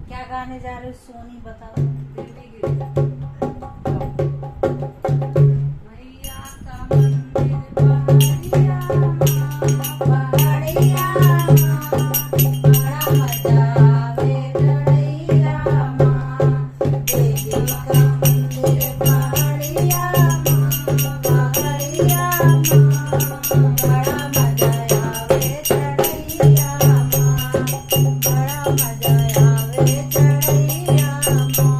क्या गाने जा रहे हो सोनी, बताओ। मैया का मंदिर पहाड़िया माँ, पहाड़िया माँ, बड़ा मजा आवे चढ़ैया माँ। देवी का मंदिर पहाड़िया माँ, पहाड़िया माँ, बड़ा मजा आवे चढ़ैया माँ, बड़ा मजा आवे चढ़ैया माँ।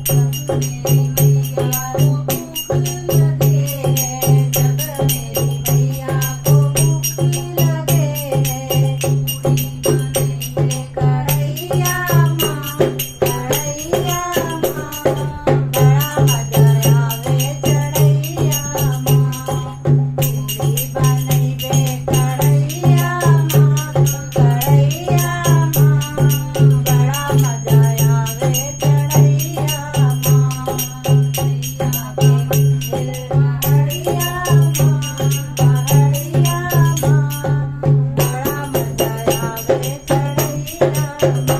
जब मेरी मैया को भूख लगे है, जब मेरी मैया को भूख लगे है, पूरी बनेंगे कढ़ैया माँ, कढ़ैया माँ, बड़ा मजा आवे चढ़ैया माँ। पूरी बनेंगे कढ़ैया माँ, कढ़ैया माँ, बड़ा मजा आवे चढ़ैया माँ। मैया के मंदिर पहाड़िया माँ, पहाड़िया माँ, बड़ा मजा आवे चढ़ैया माँ।